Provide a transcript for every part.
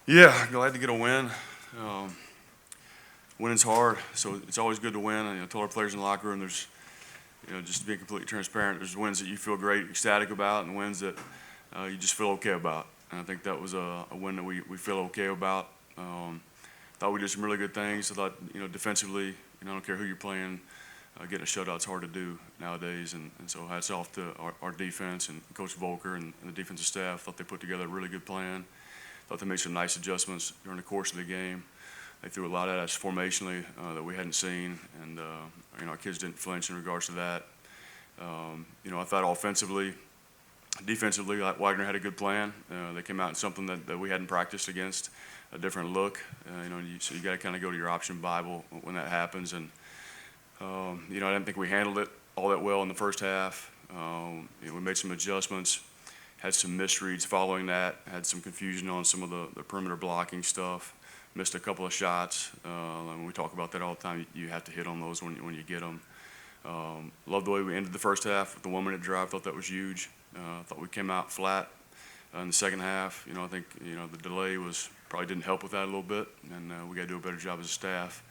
Yeah, glad to get a win. Um, Winning's hard, so it's always good to win. And I told our players in the locker room, there's, just to be completely transparent, there's wins that you feel great, ecstatic about, and wins that you just feel okay about. And I think that was a win that we feel okay about. Thought we did some really good things. I thought, defensively, I don't care who you're playing, getting a shutout's hard to do nowadays. And so hats off to our defense and Coach Volker and the defensive staff. Thought they put together a really good plan. Thought they made some nice adjustments during the course of the game. They threw a lot at us formationally that we hadn't seen, and our kids didn't flinch in regards to that. I thought offensively, defensively, like Wagner had a good plan. They came out in something that we hadn't practiced against, a different look. So you got to kind of go to your option Bible when that happens. And I didn't think we handled it all that well in the first half. We made some adjustments, had some misreads following that, had some confusion on some of the perimeter blocking stuff. Missed a couple of shots. And we talk about that all the time. You have to hit on those when you get them. Loved the way we ended the first half with the 1-minute drive. Thought that was huge. Thought we came out flat in the second half. I think the delay probably didn't help with that a little bit, and we got to do a better job as a staff,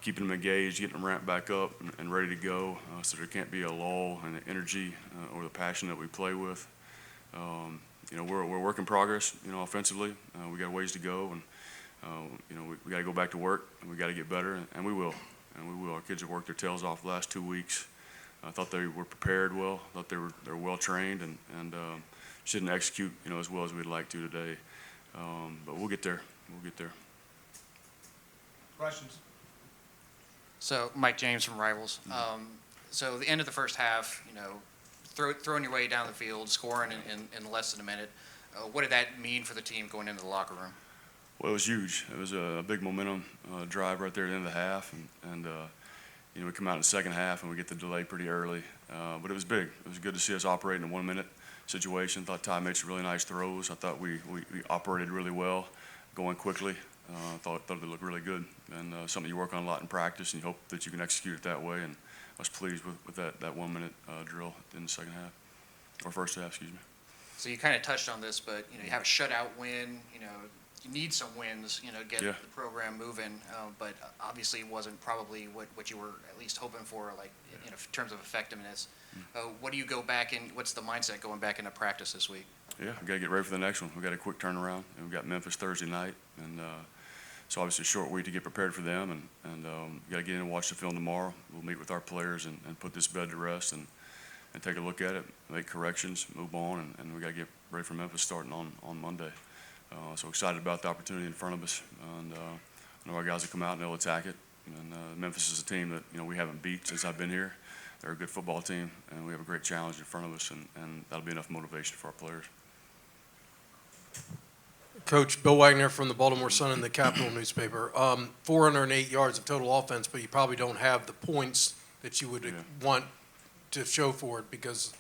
keeping them engaged, getting them ramped back up and ready to go, so there can't be a lull in the energy or the passion that we play with. We're a work in progress. Offensively, we got ways to go, and we got to go back to work, and we got to get better, and we will. Our kids have worked their tails off the last 2 weeks. I thought they were prepared well. I thought they were well trained, and just didn't execute as well as we'd like to today. But we'll get there. We'll get there. Questions? So Mike James from Rivals. So the end of the first half, throwing your way down the field, scoring in less than a minute. What did that mean for the team going into the locker room? Well, it was huge. It was a big momentum drive right there at the end of the half, and we come out in the second half and we get the delay pretty early. But it was big. It was good to see us operate in a 1-minute situation. Thought Tai made some really nice throws. I thought we operated really well, going quickly. Thought they looked really good, and something you work on a lot in practice, and you hope that you can execute it that way. And I was pleased with that 1-minute drill in the second half, or first half, excuse me. So you kind of touched on this, but you have a shutout win. You need some wins, get the program moving. But obviously, it wasn't probably what you were at least hoping for, like in terms of effectiveness. What do you go back in? What's the mindset going back into practice this week? Yeah, we got to get ready for the next one. We got a quick turnaround, and we got Memphis Thursday night, and so obviously a short week to get prepared for them, and we got to get in and watch the film tomorrow. We'll meet with our players and put this bed to rest and take a look at it, make corrections, move on, and we got to get ready for Memphis starting on Monday. So excited about the opportunity in front of us, and I know our guys will come out and they'll attack it. And Memphis is a team that we haven't beat since I've been here. They're a good football team, and we have a great challenge in front of us, and that'll be enough motivation for our players. Coach, Bill Wagner from the Baltimore Sun and the Capital newspaper. 408 yards of total offense, but you probably don't have the points that you would want to show for it because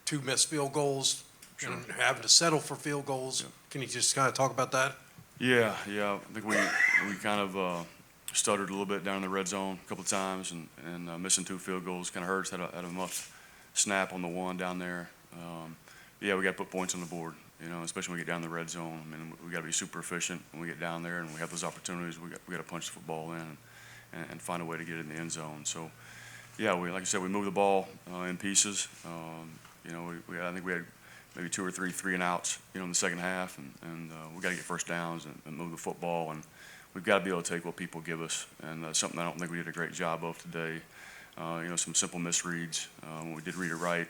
2 missed field goals and having to settle for field goals. Yeah. Can you just kind of talk about that? Yeah. I think we kind of stuttered a little bit down in the red zone a couple of times, and missing 2 field goals kind of hurts. Had a muff snap on the one down there. We got to put points on the board, especially when we get down in the red zone. I mean, we got to be super efficient when we get down there, and we have those opportunities. We got to punch the football in and find a way to get it in the end zone. So, yeah, like I said, we moved the ball in pieces. I think we had maybe 2 or 3 3-and-outs, in the second half, and we got to get first downs and move the football, and we've got to be able to take what people give us, and something I don't think we did a great job of today. Some simple misreads when we did read it right.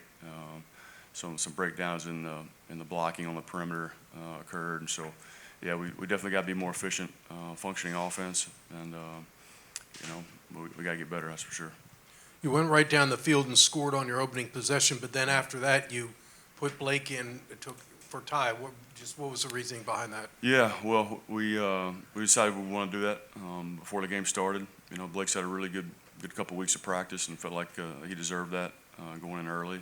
Some breakdowns in the blocking on the perimeter occurred, and so yeah, we definitely got to be more efficient, functioning offense, and we got to get better. That's for sure. You went right down the field and scored on your opening possession, but then after that you put Blake in for Tai. What was the reasoning behind that? Yeah, well, we decided we want to do that before the game started. Blake's had a really good couple weeks of practice and felt like he deserved that going in early.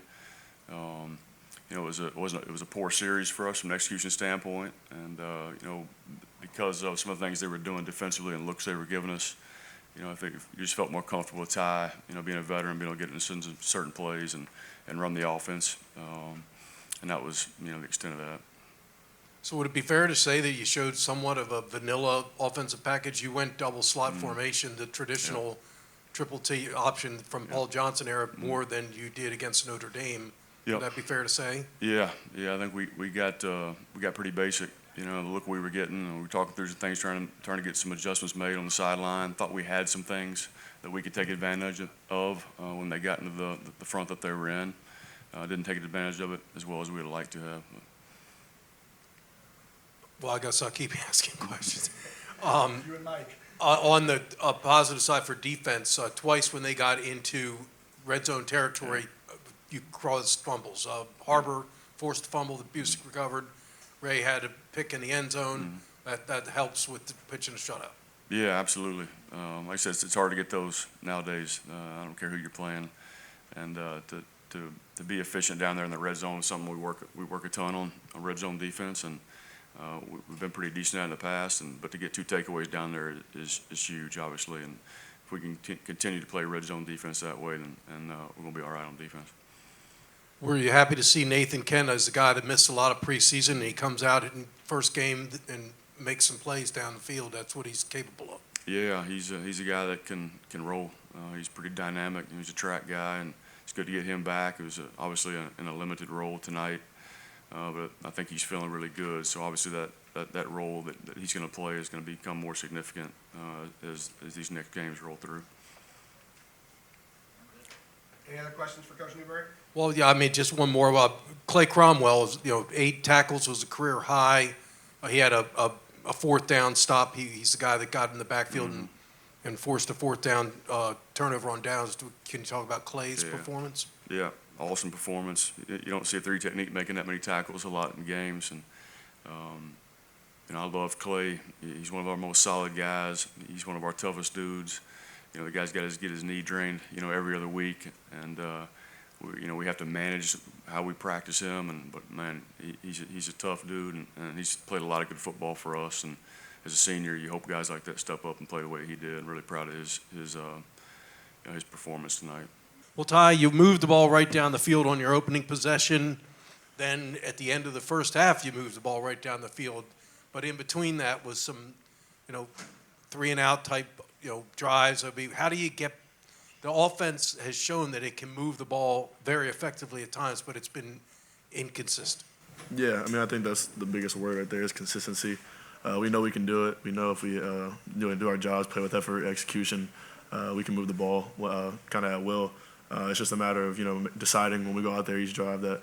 It was a poor series for us from an execution standpoint, and because of some of the things they were doing defensively and looks they were giving us, if you just felt more comfortable with Tai, being a veteran, being able to get into certain plays and run the offense, and that was the extent of that. So would it be fair to say that you showed somewhat of a vanilla offensive package? You went double slot formation, the traditional triple T option from Paul Johnson era, more than you did against Notre Dame. Yep. Would that be fair to say? Yeah, I think we got pretty basic. You know, the look we were getting, and we were talking through some things, trying to get some adjustments made on the sideline. Thought we had some things that we could take advantage of when they got into the front that they were in. Didn't take advantage of it as well as we would have liked to have. Well, I guess I'll keep asking questions. You and Mike. On the positive side for defense, twice when they got into red zone territory, you caused fumbles. Harbor forced a fumble that Busick recovered. Ray had a pick in the end zone. That helps with the pitch and the shutout. Yeah, absolutely. Like I said, it's hard to get those nowadays. I don't care who you're playing, and to be efficient down there in the red zone is something we work a ton on red zone defense, and we've been pretty decent at it in the past. But to get 2 takeaways down there is huge, obviously. And if we can continue to play red zone defense that way, then we're gonna be all right on defense. Were you happy to see Nathan Kent as the guy that missed a lot of preseason, and he comes out in first game and makes some plays down the field? That's what he's capable of. Yeah, he's a guy that can roll. He's pretty dynamic. He's a track guy, and it's good to get him back. It was obviously in a limited role tonight, but I think he's feeling really good. So obviously that role that he's going to play is going to become more significant as these next games roll through. Any other questions for Coach Newberry? Well, yeah, I mean, just one more. Clay Cromwell, is, 8 tackles was a career high. He had a 4th down stop. He's the guy that got in the backfield and forced a 4th down turnover on downs. Can you talk about Clay's performance? Yeah, awesome performance. You don't see a 3 technique making that many tackles a lot in games, and I love Clay. He's one of our most solid guys. He's one of our toughest dudes. The guy's got to get his knee drained, every other week, and we have to manage how we practice him. But man, he's a tough dude, and he's played a lot of good football for us. And as a senior, you hope guys like that step up and play the way he did. I'm really proud of his performance tonight. Well, Ty, you moved the ball right down the field on your opening possession. Then at the end of the first half, you moved the ball right down the field. But in between that was some, 3-and-out type, drives. I mean, how do you get the offense has shown that it can move the ball very effectively at times, but it's been inconsistent. Yeah, I mean, I think that's the biggest word right there is consistency. We know we can do it. We know if we do our jobs, play with effort, execution, we can move the ball kind of at will. It's just a matter of deciding when we go out there each drive that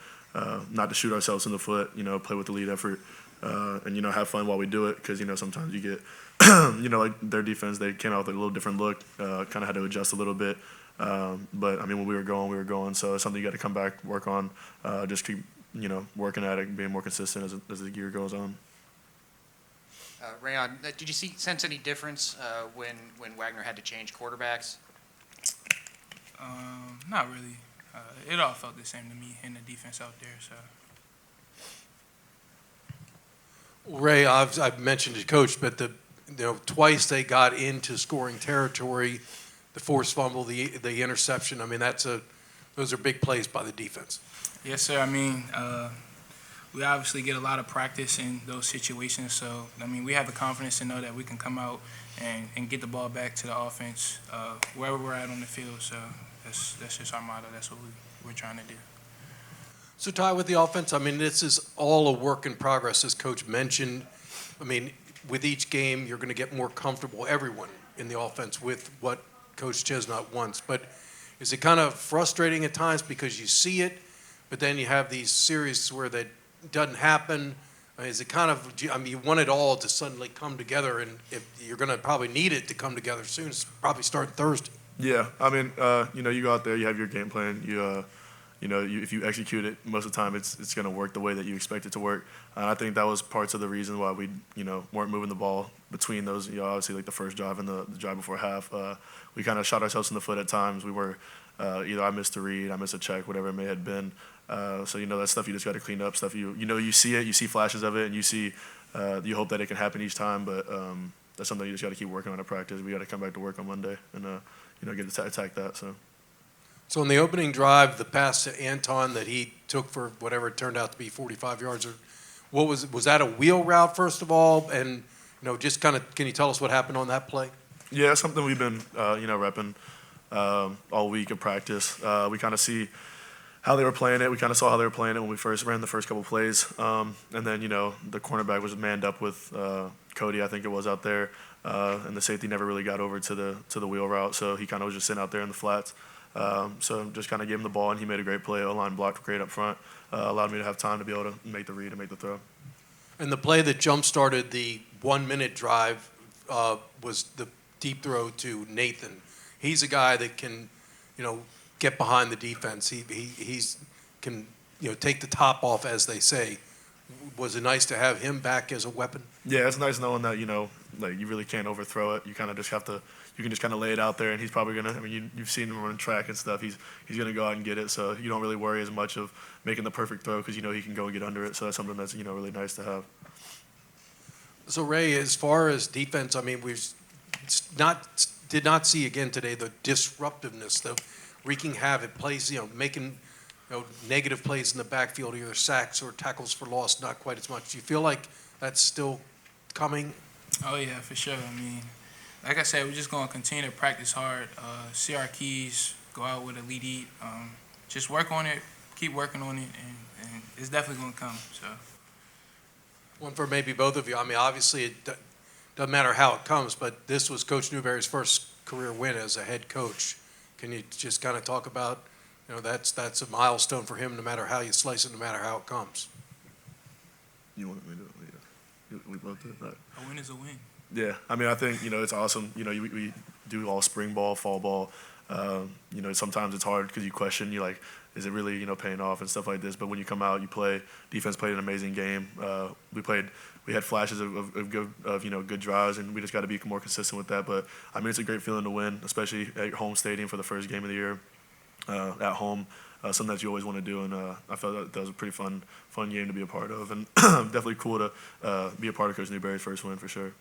not to shoot ourselves in the foot. Play with the lead effort, and have fun while we do it, because sometimes you get like their defense, they came out with a little different look, kind of had to adjust a little bit. But I mean, when we were going. So it's something you got to come back, work on, just keep working at it, being more consistent as the year goes on. Rayuan, did you sense any difference when Wagner had to change quarterbacks? Not really. It all felt the same to me in the defense out there. So. Ray, I've mentioned to Coach, but twice they got into scoring territory, the forced fumble, the interception. I mean, those are big plays by the defense. Yes, sir. I mean, we obviously get a lot of practice in those situations. So, I mean, we have the confidence to know that we can come out and get the ball back to the offense wherever we're at on the field. So that's just our motto. That's what we're trying to do. So, Ty, with the offense, I mean, this is all a work in progress, as Coach mentioned. I mean, with each game, you're going to get more comfortable, everyone in the offense, with what Coach Chestnut wants. But is it kind of frustrating at times because you see it, but then you have these series where that doesn't happen? Is it kind of, I mean, you want it all to suddenly come together, and if you're going to probably need it to come together soon, it's probably starting Thursday. Yeah, I mean, you go out there, you have your game plan, if you execute it, most of the time it's going to work the way that you expect it to work. And I think that was parts of the reason why we, weren't moving the ball between those, obviously like the first drive and the drive before half. We kind of shot ourselves in the foot at times. We were, either I missed a read, I missed a check, whatever it may have been. So, that stuff you just got to clean up, stuff you see it, you see flashes of it, and you hope that it can happen each time. But that's something you just got to keep working on at practice. We got to come back to work on Monday and, get to attack that, So in the opening drive, the pass to Anton that he took for whatever it turned out to be 45 yards, was that a wheel route, first of all? And, just kind of, can you tell us what happened on that play? Yeah, it's something we've been, repping all week of practice. We kind of see how they were playing it. We kind of saw how they were playing it when we first ran the first couple plays. And then, the cornerback was manned up with Cody, I think it was, out there. And the safety never really got over to the wheel route, so he kind of was just sitting out there in the flats. So just kind of gave him the ball, and he made a great play. O-line blocked great up front, allowed me to have time to be able to make the read and make the throw. And the play that jump-started the 1-minute drive was the deep throw to Nathan. He's a guy that can, get behind the defense. He's can, take the top off, as they say. Was it nice to have him back as a weapon? Yeah, it's nice knowing that, like you really can't overthrow it. You kind of just have to, you can just kind of lay it out there, and he's probably going to, you've seen him run track and stuff. He's going to go out and get it, so you don't really worry as much of making the perfect throw because he can go and get under it. So that's something that's, really nice to have. So, Ray, as far as defense, did not see again today the disruptiveness, the wreaking havoc plays, making negative plays in the backfield, either sacks or tackles for loss, not quite as much. Do you feel like that's still coming? Oh, yeah, for sure. Like I said, we're just going to continue to practice hard, see our keys, go out with a lead, just work on it, keep working on it, and it's definitely going to come. So, one for maybe both of you. Obviously, it doesn't matter how it comes, but this was Coach Newberry's first career win as a head coach. Can you just kind of talk about, that's a milestone for him, no matter how you slice it, no matter how it comes? You want me to? Yeah. We both did that. a win is a win. Yeah, I think it's awesome. We do all spring ball, fall ball. Sometimes it's hard because you question. You're like, is it really paying off and stuff like this? But when you come out, you play. Defense played an amazing game. We had flashes of good drives, and we just got to be more consistent with that. But it's a great feeling to win, especially at your home stadium for the first game of the year at home. Something that you always want to do, and I felt that was a pretty fun game to be a part of, and definitely cool to be a part of Coach Newberry's first win for sure.